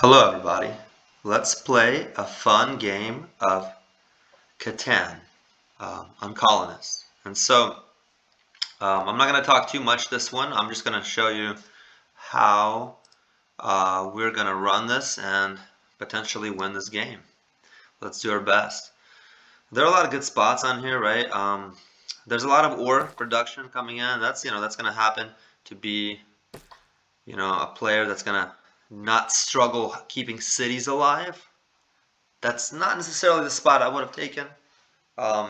Hello everybody. Let's play a fun game of Catan on Colonist. And so I'm not going to talk too much this one. I'm just going to show you how we're going to run this and potentially win this game. Let's do our best. There are a lot of good spots on here, right? There's a lot of ore production coming in. That's going to happen to be a player that's going to not struggle keeping cities alive. That's not necessarily the spot I would have taken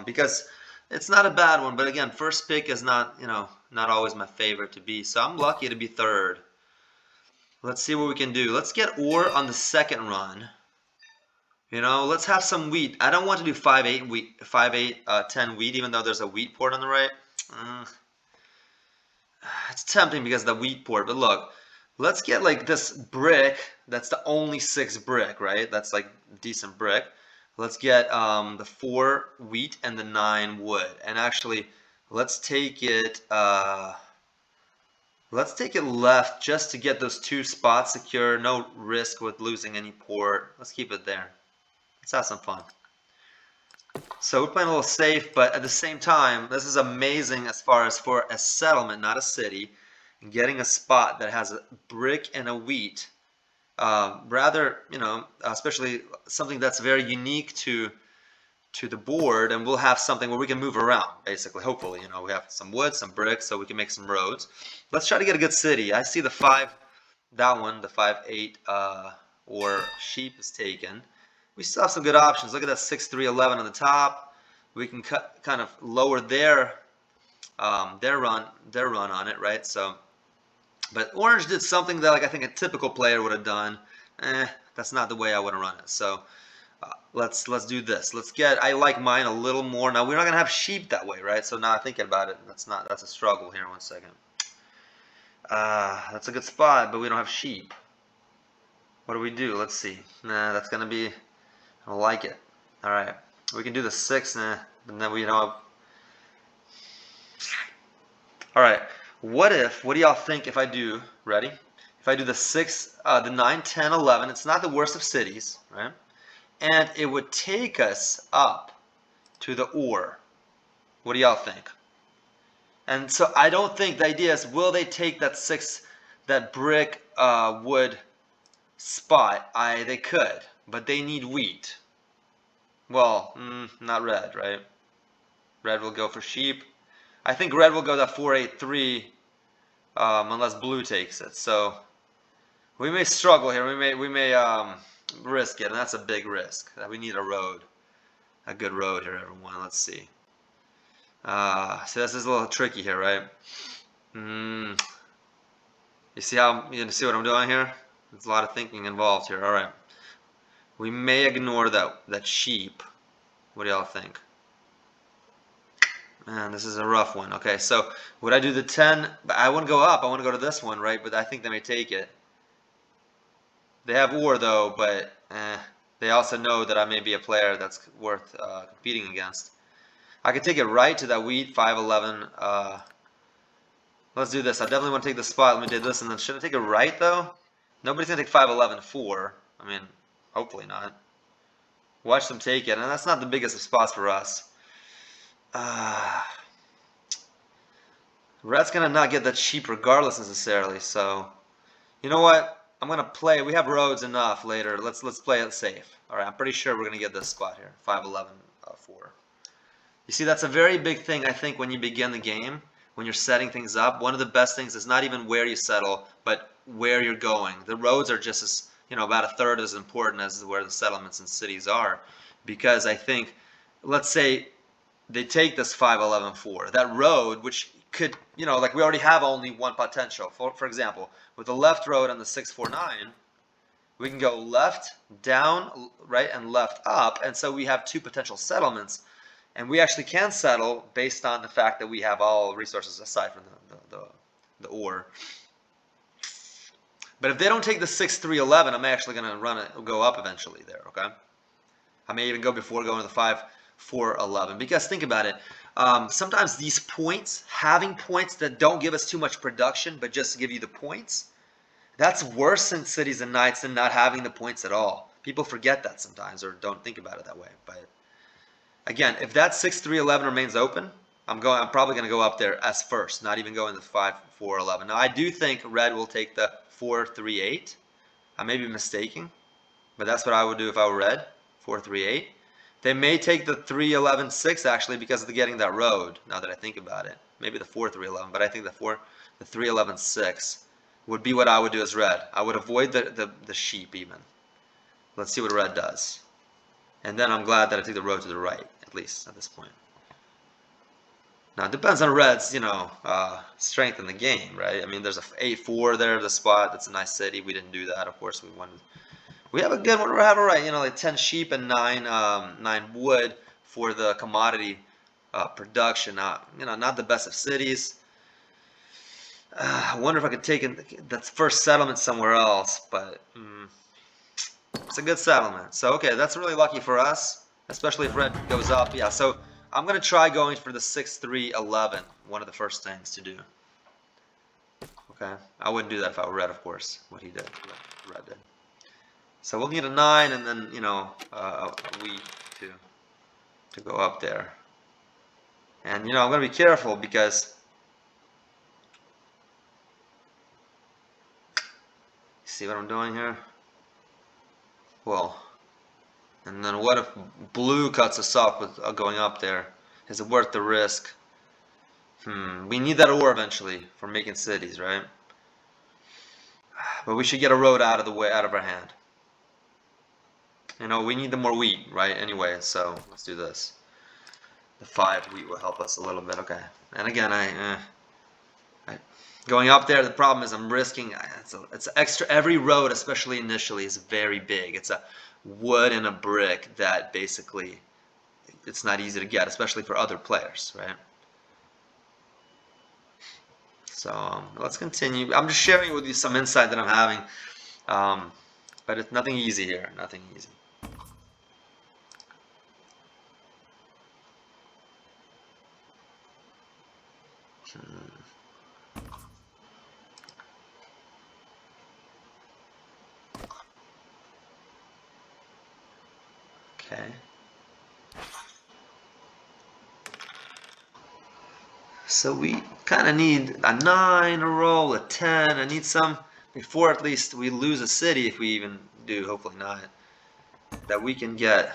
because it's not a bad one. But again, first pick is not always my favorite to be. So I'm lucky to be third. Let's see what we can do. Let's get ore on the second run. Let's have some wheat. I don't want to do 5-8 wheat, 10 wheat, even though there's a wheat port on the right. It's tempting because of the wheat port. But look, let's get like this brick. That's the only 6 brick, right? That's like decent brick. Let's get the 4 wheat and the 9 wood. And actually, let's take it left just to get those 2 spots secure. No risk with losing any port. Let's keep it there. Let's have some fun. So we're playing a little safe, but at the same time, this is amazing as far as for a settlement, not a city, and getting a spot that has a brick and a wheat. Rather, especially something that's very unique to the board, and we'll have something where we can move around, basically, hopefully. We have some wood, some bricks, so we can make some roads. Let's try to get a good city. I see the 5, that one, the 5-8, or sheep is taken. We still have some good options. Look at that 6-3-11 on the top. We can kind of lower their run on it, right? So, but orange did something that I think a typical player would have done. That's not the way I would have run it. So let's do this. I like mine a little more. Now we're not gonna have sheep that way, right? So now thinking about it, that's a struggle here. 1 second. That's a good spot, but we don't have sheep. What do we do? Let's see. Nah, that's gonna be. I don't like it. All right, we can do the 6, and then we All right. What do y'all think if I do? Ready? If I do the 6, the 9, 10, 11. It's not the worst of cities, right? And it would take us up to the ore. What do y'all think? And so I don't think the idea is, will they take that 6, that brick wood spot? They could, but they need wheat. Well, not red, right? Red will go for sheep. I think red will go to 4-8-3 unless blue takes it. So we may struggle here. We may risk it, and that's a big risk. We need a road, a good road here, everyone. Let's see. So this is a little tricky here, right? You see what I'm doing here? There's a lot of thinking involved here. All right. We may ignore that sheep. What do y'all think? Man, this is a rough one. Okay, so would I do the 10? I wouldn't go up. I want to go to this one, right? But I think they may take it. They have ore, though, but they also know that I may be a player that's worth competing against. I could take it right to that wheat, 5-11. Let's do this. I definitely want to take the spot. Let me do this, and then should I take it right, though? Nobody's going to take 5-11, 4. I mean, hopefully not. Watch them take it, and that's not the biggest of spots for us. Red's gonna not get that sheep regardless necessarily, so you know what? I'm gonna play. We have roads enough later. Let's play it safe. All right, I'm pretty sure we're gonna get this spot here. 5-11, 4. You see, that's a very big thing. I think when you begin the game, when you're setting things up, one of the best things is not even where you settle, but where you're going. The roads are just as about a third as important as where the settlements and cities are, because I think, let's say they take this 5-11, 4. That road, which could, we already have only one potential. For example, with the left road on the 6-4-9, we can go left, down, right, and left up, and so we have 2 potential settlements, and we actually can settle based on the fact that we have all resources aside from the ore. But if they don't take the 6-3-11, I'm actually going to go up eventually there, okay? I may even go before going to the 5-4-11. Because think about it. Sometimes these points, having points that don't give us too much production, but just give you the points, That's worse in cities and knights than not having the points at all. People forget that sometimes or don't think about it that way. But again, if that 6-3-11 remains open, I'm probably going to go up there as first, not even going the 5-4-11. Now I do think red will take the 4-3-8. I may be mistaken, but that's what I would do if I were red. 4-3-8. They may take the 3-11-6 actually because of getting that road. Now that I think about it, maybe the 4-3-11, but I think the 3-11-6 would be what I would do as red. I would avoid the sheep even. Let's see what red does. And then I'm glad that I took the road to the right, at least at this point. Now it depends on red's, strength in the game, right? I mean, there's a 8-4 there, the spot. That's a nice city. We didn't do that, of course. We have a good one. We have a right, like 10 sheep and 9 wood for the commodity production. Not the best of cities. I wonder if I could take that first settlement somewhere else, but it's a good settlement. So okay, that's really lucky for us, especially if red goes up. Yeah, so I'm gonna try going for the 6-3-11. One of the first things to do. Okay, I wouldn't do that if I were red, of course. What he did, red did. So we'll need a 9 and then a wheat to go up there. And I'm gonna be careful because see what I'm doing here? Well, and then what if blue cuts us off with going up there? Is it worth the risk? We need that ore eventually for making cities, right? But we should get a road out of the way, out of our hand. We need the more wheat, right? Anyway, so let's do this. The 5 wheat will help us a little bit. Okay. And again, going up there, the problem is I'm risking. It's extra. Every road, especially initially, is very big. It's a wood and a brick that basically it's not easy to get, especially for other players, right? So let's continue. I'm just sharing with you some insight that I'm having, but it's nothing easy here. Nothing easy. Okay. So we kind of need a 9 a roll, a 10. I need some before at least we lose a city, if we even do, hopefully not, that we can get.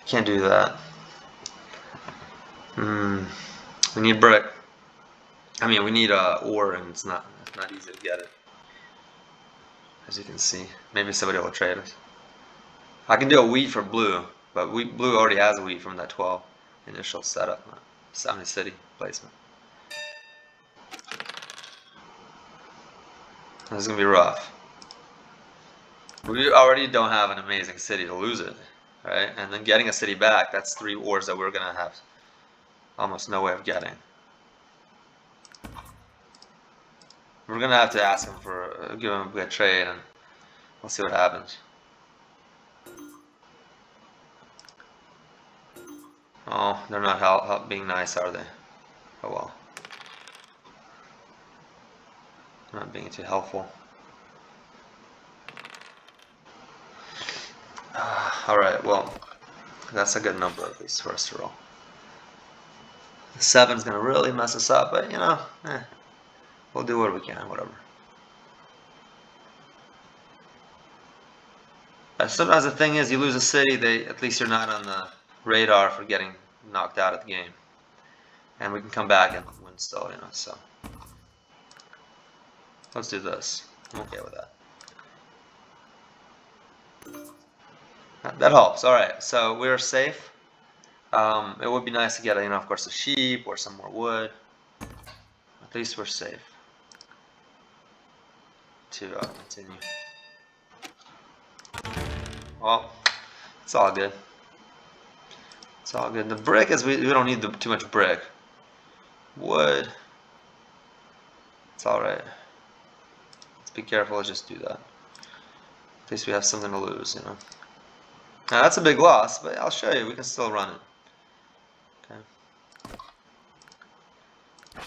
Can't do that. We need brick. I mean, we need ore, and it's not easy to get it. As you can see, maybe somebody will trade us. I can do a wheat for blue, but blue already has a wheat from that 12 initial setup, city placement. This is gonna be rough. We already don't have an amazing city to lose it, right? And then getting a city back, that's 3 ores that we're gonna have almost no way of getting. We're gonna have to ask him for give him a good trade, and we'll see what happens. Oh, they're not being nice, are they? Oh well. They're not being too helpful. Alright, well, that's a good number at least for us to roll. The 7's gonna really mess us up, but we'll do what we can, whatever. Sometimes the thing is, you lose a city, at least you're not on the radar for getting knocked out of the game. And we can come back and win still, so. Let's do this. I'm okay with that. That helps. Alright, so we're safe. It would be nice to get, of course, a sheep or some more wood. At least we're safe to continue. Well, it's all good. It's all good. The brick is we don't need too much brick. Wood. It's alright. Let's be careful, let's just do that. At least we have something to lose, you know. Now that's a big loss, but I'll show you, we can still run it. Okay. We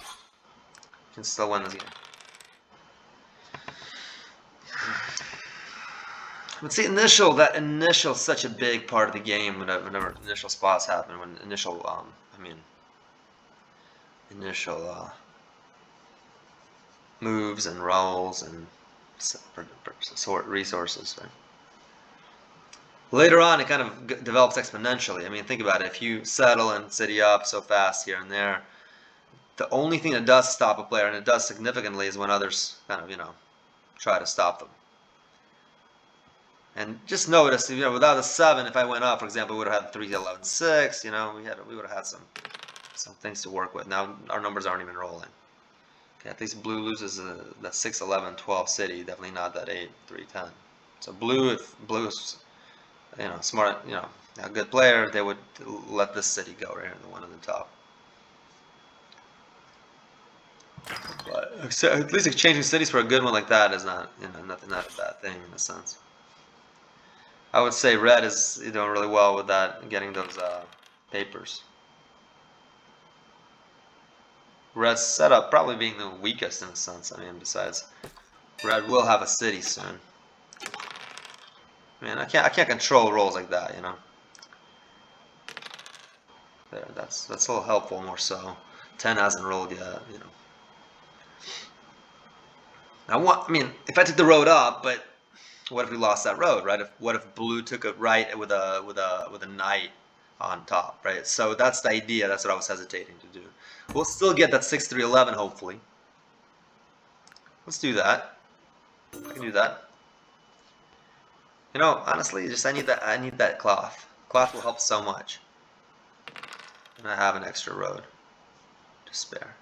can still win this game. But see, that initial is such a big part of the game whenever initial spots happen, when initial, initial moves and rolls and sort resources, right? Later on, it kind of develops exponentially. I mean, think about it. If you settle and city up so fast here and there, the only thing that does stop a player, and it does significantly, is when others kind of, try to stop them. And just notice, without a 7, if I went up, for example, we would have had 3, 11, 6. We would have had some things to work with. Now our numbers aren't even rolling. Okay, at least blue loses that 6, 11, 12 city. Definitely not that 8, 3, 10. So if blue is, smart, a good player, they would let this city go right here, the one on the top. But at least exchanging cities for a good one like that is not, not a bad thing in a sense. I would say red is doing really well with that, getting those papers. Red's setup probably being the weakest in a sense. I mean, besides, red will have a city soon. Man, I can't control rolls like that, There, that's a little helpful, more so. 10 hasn't rolled yet, I mean, if I took the road up, but what if we lost that road, right? What if blue took a right with a knight on top, right? So that's the idea. That's what I was hesitating to do. We'll still get that 6, 3, 11, hopefully. Let's do that. I can do that. Honestly, I need that cloth. Cloth will help so much. And I have an extra road to spare.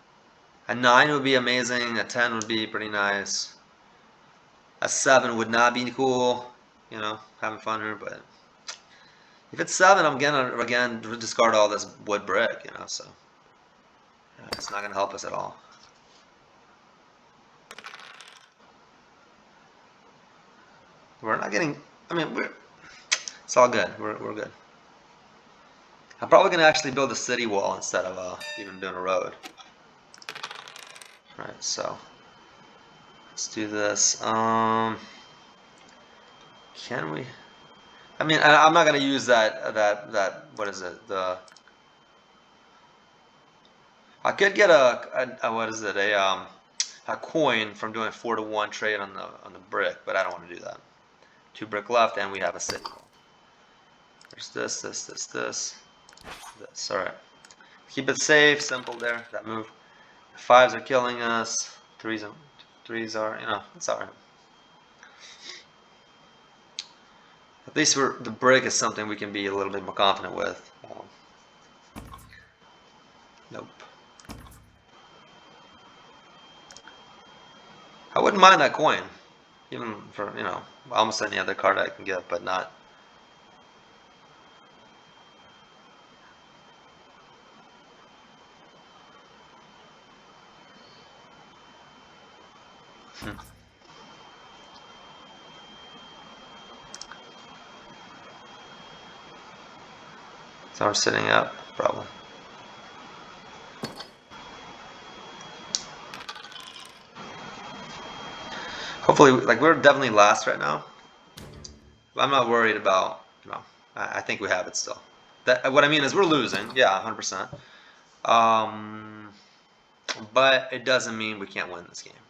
A 9 would be amazing. A 10 would be pretty nice. A 7 would not be cool. Having fun here, but if it's 7, I'm gonna again discard all this wood brick. So it's not gonna help us at all. We're not getting. I mean, it's all good. We're good. I'm probably gonna actually build a city wall instead of even doing a road. Right. So let's do this. Can we? I mean, I'm not gonna use that. What is it? I could get a coin from doing a 4-to-1 trade on the brick, but I don't want to do that. 2 brick left, and we have a city wall. There's this. All right. Keep it safe, simple there. That move. 5s are killing us. 3s are, it's all right. At least the brick is something we can be a little bit more confident with. Nope. I wouldn't mind that coin, even for almost any other card I can get, but not. So we're sitting up, probably. Hopefully, we're definitely last right now. I'm not worried about, I think we have it still. What I mean is we're losing, yeah, 100%. But it doesn't mean we can't win this game.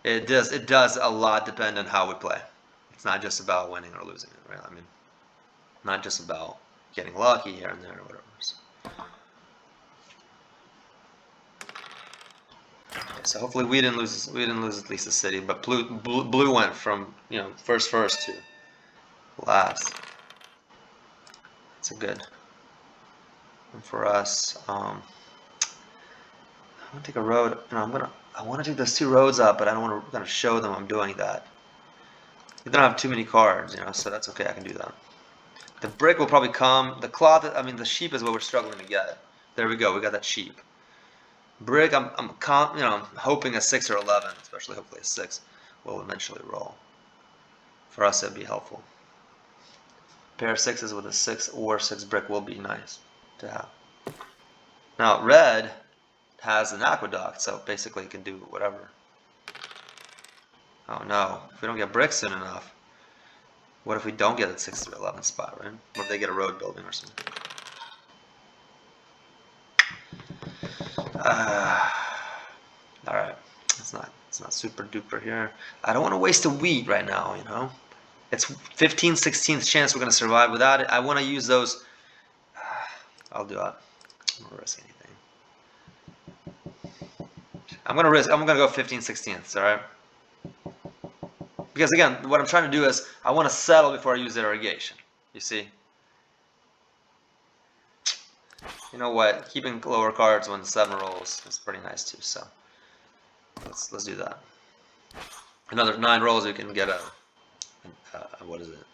It does a lot depend on how we play. It's not just about winning or losing it, right? I mean, not just about getting lucky here and there or whatever. So hopefully we didn't lose at least the city, but blue went from first to last. That's a good. And for us, I'm gonna take a road. I want to take those 2 roads up, but I don't want to show them I'm doing that. They don't have too many cards, so that's okay. I can do that. The brick will probably come. The cloth, the sheep is what we're struggling to get. There we go. We got that sheep. Brick, I'm hoping a 6 or 11, especially hopefully a 6 will eventually roll. For us, it'd be helpful. A pair of 6s with a 6 or 6 brick will be nice to have. Now, red has an aqueduct, so basically it can do whatever. Oh no, if we don't get bricks soon enough, what if we don't get a 6 through 11 spot, right? What if they get a road building or something? Alright, it's not super duper here. I don't want to waste a wheat right now, you know? It's 15/16th chance we're going to survive without it. I want to use those. I'll do it. I'm going to risk anything. I'm going to go 15/16ths, alright? Because again, what I'm trying to do is, I want to settle before I use the irrigation. You see? You know what? Keeping lower cards when 7 rolls is pretty nice too, so let's do that. Another 9 rolls, we can get a what is it?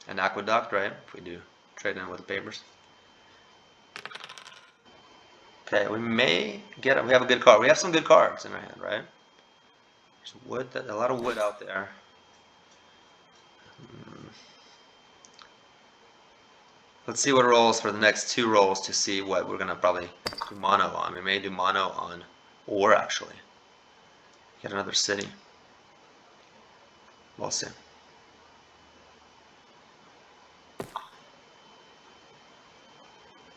An aqueduct, right? If we do trade in with the papers. Okay, we may get we have a good card. We have some good cards in our hand, right? There's wood, a lot of wood out there. Let's see what rolls for the next 2 rolls to see what we're gonna probably do mono on. We may do mono on ore actually. Get another city. We'll see.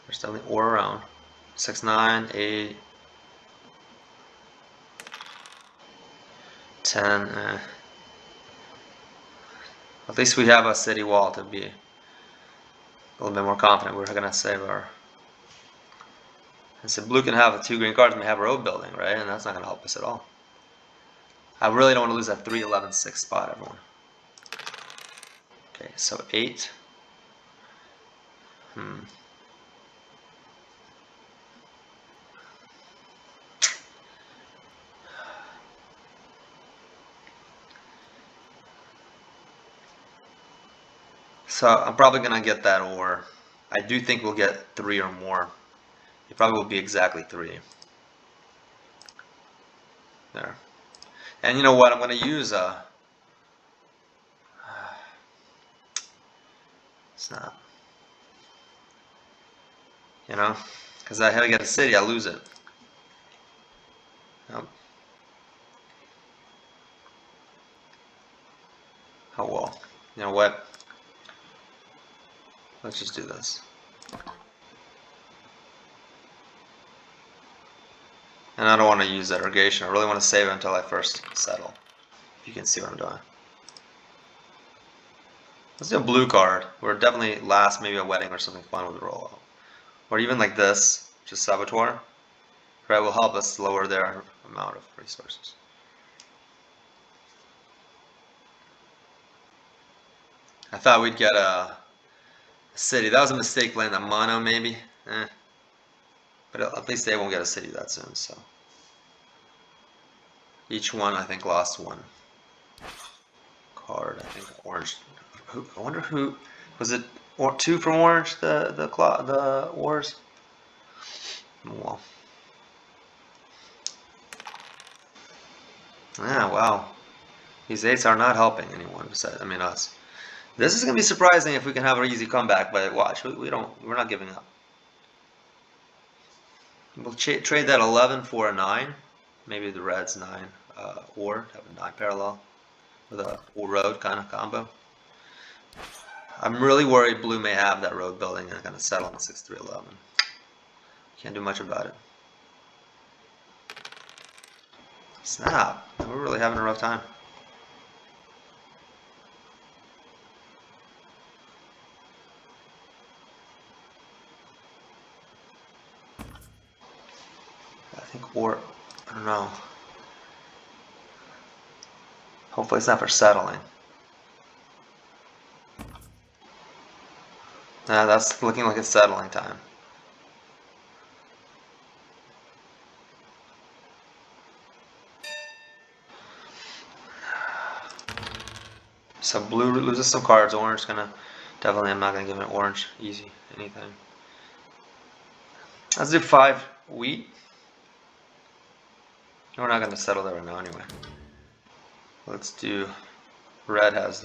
There's definitely ore around. 6, 9, 8, 10. At least we have a city wall to be a little bit more confident we're gonna save our. And so blue can have the 2 green cards and we have a road building, right? And that's not gonna help us at all. I really don't want to lose that 3, 11, 6 spot, everyone. Okay, so 8. So I'm probably gonna get that ore. I do think we'll get 3 or more. It probably will be exactly 3. There. And you know what? I'm gonna use a. It's not. You know, because I had to get a city, I lose it. Oh well. You know what? Let's just do this. And I don't want to use that irrigation. I really want to save it until I first settle. If you can see what I'm doing. Let's do a blue card. We're definitely last, maybe a wedding or something fun with a rollout. Or even like this, just Saboteur. Right, will help us lower their amount of resources. I thought we'd get a city. That was a mistake playing that mono, maybe. But at least they won't get a city that soon, so. Each one, I think, lost 1 card. I think orange. I wonder who was it? 2 from orange. The ores. Well. Yeah. Wow. These 8s are not helping anyone besides, I mean, us. This is gonna be surprising if we can have an easy comeback, but watch, we're not giving up. We'll trade that 11 for a 9. Maybe the red's 9, or have a 9 parallel with a road kind of combo. I'm really worried blue may have that road building and gonna settle on 6, 3, 11. Can't do much about it. Snap! We're really having a rough time. I think I don't know. Hopefully it's not for settling. Nah, that's looking like it's settling time. So blue loses some cards. Orange gonna definitely. I'm not gonna give it orange easy anything. Let's do 5 wheat. We're not going to settle there right now anyway. Let's do, red has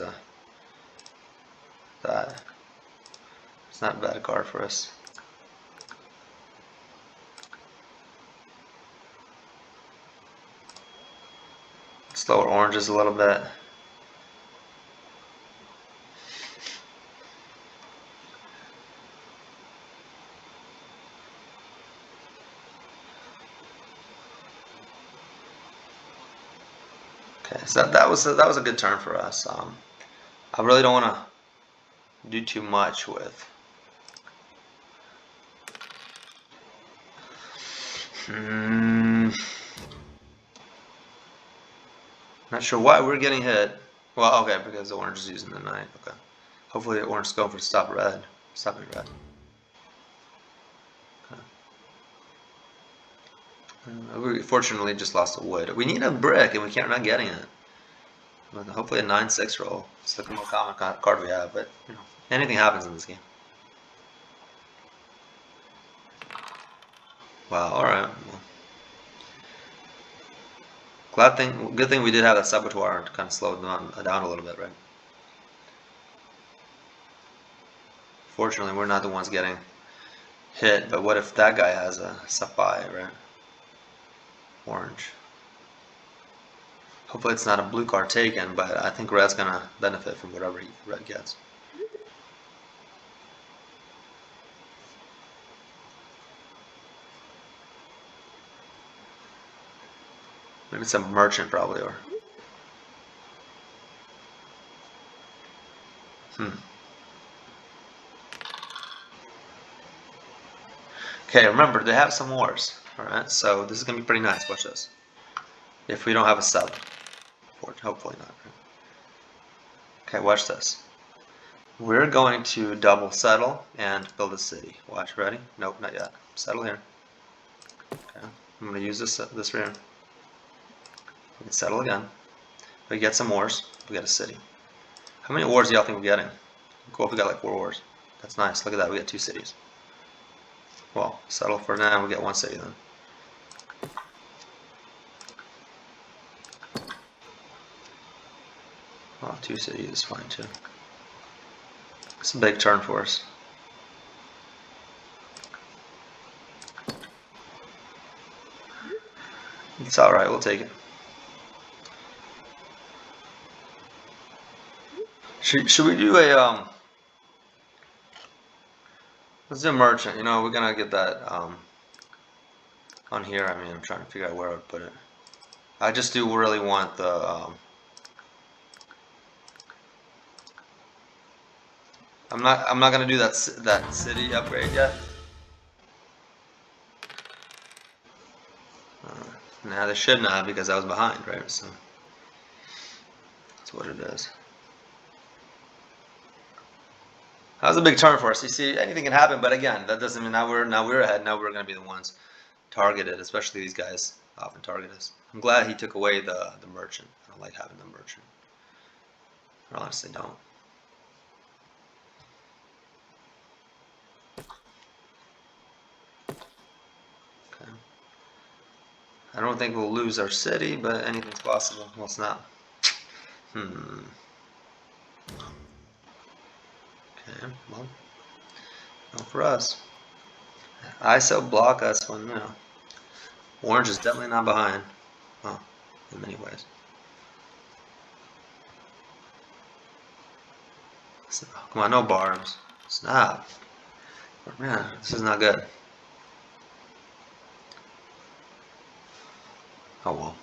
that. It's not a bad card for us. Let's lower oranges a little bit. Okay, so that was a good turn for us. I really don't want to do too much with. Not sure why we're getting hit. Well, okay, because the orange is using the knight. Okay, hopefully the orange is going for stop red, stopping red. Okay. We fortunately just lost a wood. We need a brick, and we're not getting it. Hopefully a 9-6 roll. It's the most common card we have, but you know, anything happens in this game. Wow. All right. Well, good thing we did have that saboteur to kind of slow them down a little bit, right? Fortunately, we're not the ones getting hit, but what if that guy has a supply, right? Orange. Hopefully it's not a blue card taken, but I think red's gonna benefit from whatever red gets. Maybe some merchant probably, or Okay, remember they have some wars. Alright, so this is gonna be pretty nice. Watch this. If we don't have a sub. Hopefully not. Okay, watch this. We're going to double settle and build a city. Watch, ready? Nope, not yet. Settle here. Okay, I'm gonna use this rear. We can settle again. We get some wars. We get a city. How many wars do y'all think we're getting? Cool if we got like 4 wars. That's nice. Look at that. We got 2 cities. Well, settle for now. We get 1 city then. Well, 2 cities is fine too. It's a big turn for us. It's alright. We'll take it. Should we do a let's do a merchant. You know, we're gonna get that on here. I mean, I'm trying to figure out where I would put it. I just do really want the I'm not gonna do that city upgrade yet. Nah, they should not because I was behind, right? So that's what it is. That was a big turn for us. You see, anything can happen, but again, that doesn't mean now we're ahead. Now we're going to be the ones targeted, especially these guys often target us. I'm glad he took away the merchant. I don't like having the merchant. I honestly don't. Okay. I don't think we'll lose our city, but anything's possible. Well, it's not. Okay, well, not for us. ISO block us when, you know, orange is definitely not behind. Well, in many ways. So, come on, no barbs. Snap. Oh, man, this is not good. Oh well.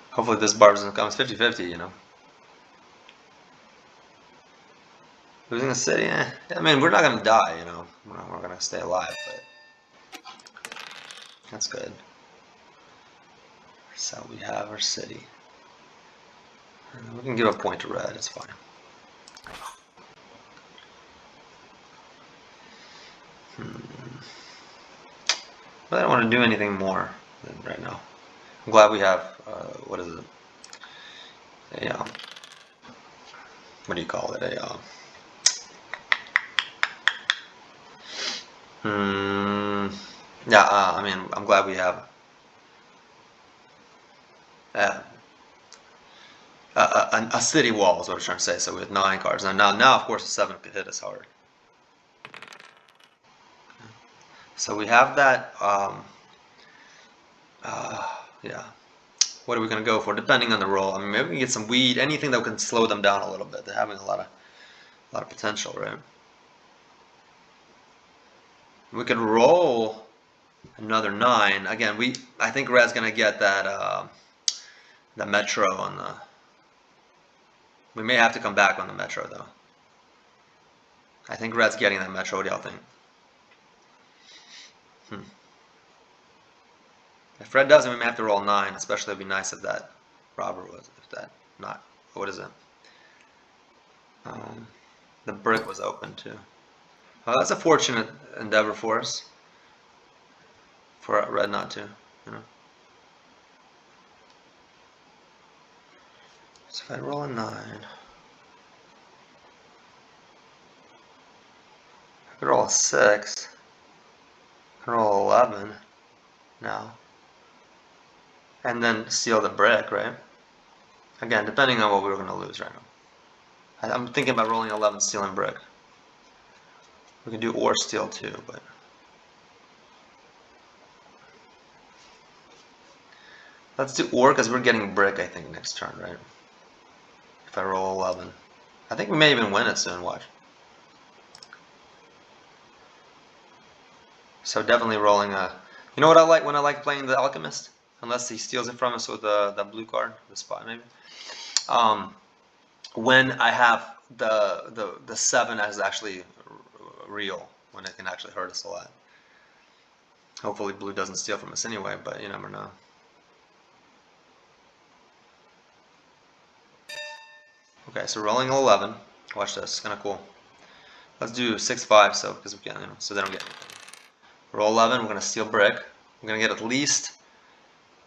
Hopefully this barb doesn't come. It's 50-50, you know. Losing a city, eh. I mean, we're not going to die, you know. We're going to stay alive, but that's good. So we have our city. And we can give a point to red, it's fine. But I don't want to do anything more than right now. I'm glad we have, what is it? What do you call it? Yeah, I mean, I'm glad we have uh, a city wall is what I'm trying to say. So we had 9 cards. Now, of course, a 7 could hit us hard. So we have that. Yeah. What are we gonna go for? Depending on the roll. I mean, maybe we can get some weed, anything that can slow them down a little bit. They're having a lot of potential, right? We could roll another 9. Again, I think Red's gonna get that the Metro on the. We may have to come back on the Metro though. I think Red's getting that Metro. What do y'all think? If Red doesn't, we may have to roll 9. Especially, it'd be nice if that robber was. If that not. What is it? The brick was open too. Well, that's a fortunate endeavor for us. For Red not to, you know. So if I roll a 9, I could roll a 6. I could roll 11 now. And then steal the brick, right? Again, depending on what we were going to lose right now. I'm thinking about rolling 11, stealing brick. We can do or steal too, but. Let's do or because we're getting brick, I think, next turn, right? If I roll 11. I think we may even win it soon, watch. So definitely rolling a. You know what I like when I like playing the Alchemist? Unless he steals it from us with the blue card, the spot maybe. When I have the 7 as actually real, when it can actually hurt us a lot. Hopefully blue doesn't steal from us anyway, but you never know. Okay, so rolling 11. Watch this, it's kind of cool. Let's do 6-5, so because we can, you know, so they don't get anything. Roll 11. We're gonna steal brick. We're gonna get at least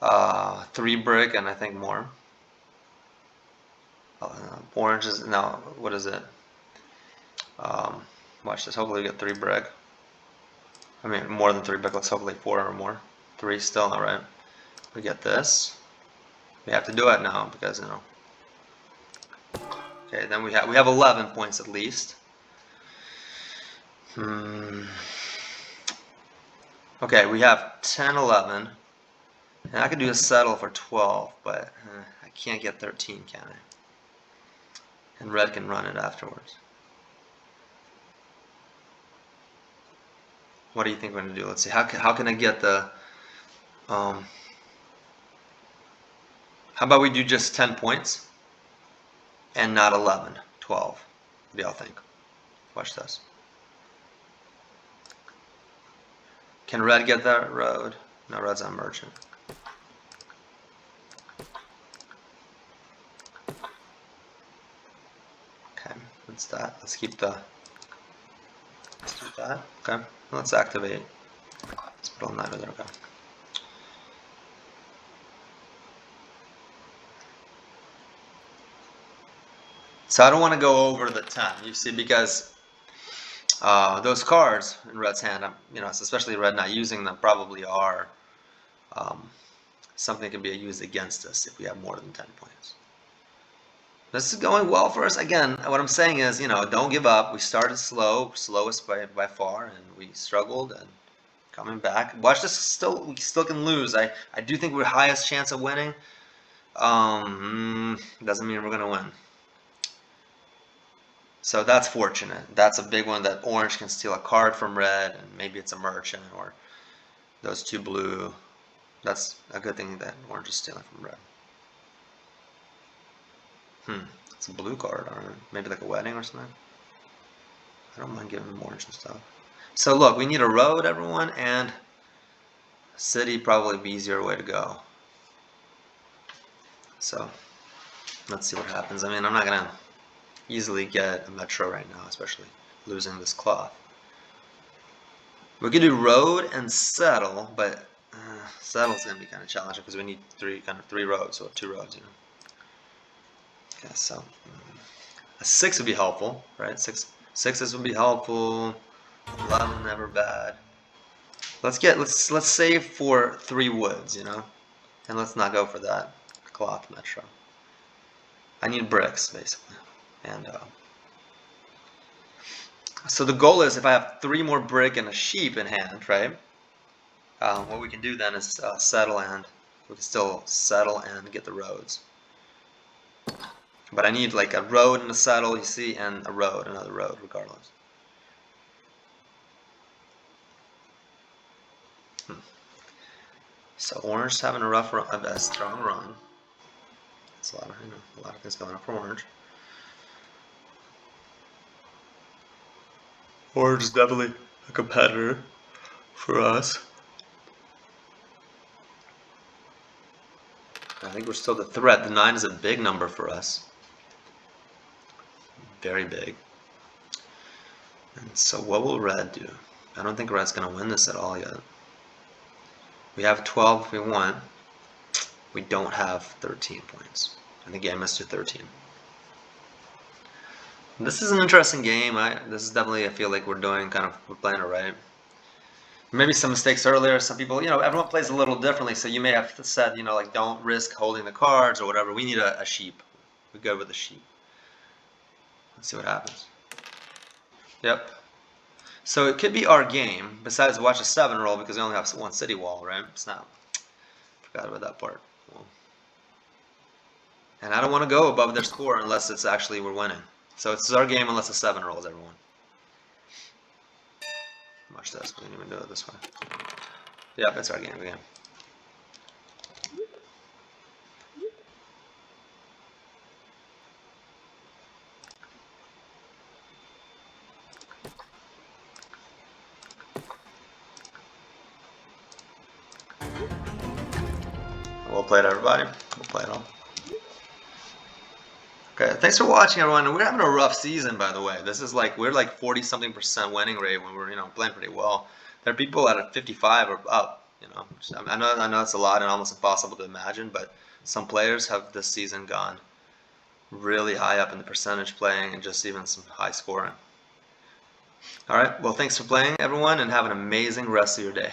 3 brick, and I think more. Orange is now. What is it? Watch this. Hopefully we get 3 brick. I mean, more than 3 brick. Let's hopefully 4 or more. 3 still, all right. We get this. We have to do it now because you know. Okay, then we have 11 points at least. Okay, we have 10, 11. And I could do a settle for 12, but I can't get 13, can I? And red can run it afterwards. What do you think we're going to do? Let's see. How can I get the... how about we do just 10 points? And not 11, 12. What do y'all think? Watch this. Can red get that road? No, red's on merchant. Okay, that's that. Let's keep the... Let's do that. Okay, let's activate. Let's put on 9 there. Okay. So I don't want to go over the 10, you see, because those cards in red's hand, you know, especially red not using them, probably are something that can be used against us if we have more than 10 points. This is going well for us. Again, what I'm saying is, you know, don't give up. We started slow, slowest by far, and we struggled and coming back. Watch this. We still can lose. I do think we're highest chance of winning. Doesn't mean we're gonna win. So that's fortunate. That's a big one that orange can steal a card from red, and maybe it's a merchant or those 2 blue. That's a good thing that orange is stealing from red. It's a blue card, or maybe like a wedding or something. I don't mind giving them orange and stuff. So look, we need a road, everyone, and a city probably be easier way to go. So let's see what happens. I mean, I'm not gonna easily get a metro right now, especially losing this cloth. We could do road and settle, but settle's gonna be kind of challenging because we need 3 roads, so 2 roads, you know. Okay, so a 6 would be helpful, right? 6s would be helpful. 11 never bad. Let's save for 3 woods, you know, and let's not go for that cloth metro. I need bricks, basically. And so the goal is, if I have 3 more brick and a sheep in hand, right? What we can do then is settle, and we can still settle and get the roads. But I need like a road and a settle, you see, and a road, another road, regardless. So orange having a rough run, a strong run. That's a lot of, a lot of things going up for orange. Orange is definitely a competitor for us. I think we're still the threat. The 9 is a big number for us. Very big. And so what will red do? I don't think red's going to win this at all yet. We have 12 if we want. We don't have 13 points. And the game is to 13. This is an interesting game. This is definitely, I feel like we're playing it right. Maybe some mistakes earlier. Some people, everyone plays a little differently. So you may have said, like, don't risk holding the cards or whatever. We need a sheep. We go with a sheep. Let's see what happens. Yep. So it could be our game, besides watch a 7 roll, because we only have 1 city wall, right? It's not. Forgot about that part. Well, and I don't want to go above their score unless it's actually we're winning. So it's our game unless a 7 rolls, everyone. Watch this. We didn't even do it this way. Yep, it's our game again. Well played, everybody. We'll play it all. Okay, thanks for watching, everyone. We're having a rough season, by the way. This is like, we're like 40-something% winning rate when we're, playing pretty well. There are people at a 55 or up, I know it's a lot and almost impossible to imagine, but some players have this season gone really high up in the percentage playing and just even some high scoring. All right, well, thanks for playing, everyone, and have an amazing rest of your day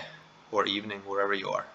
or evening, wherever you are.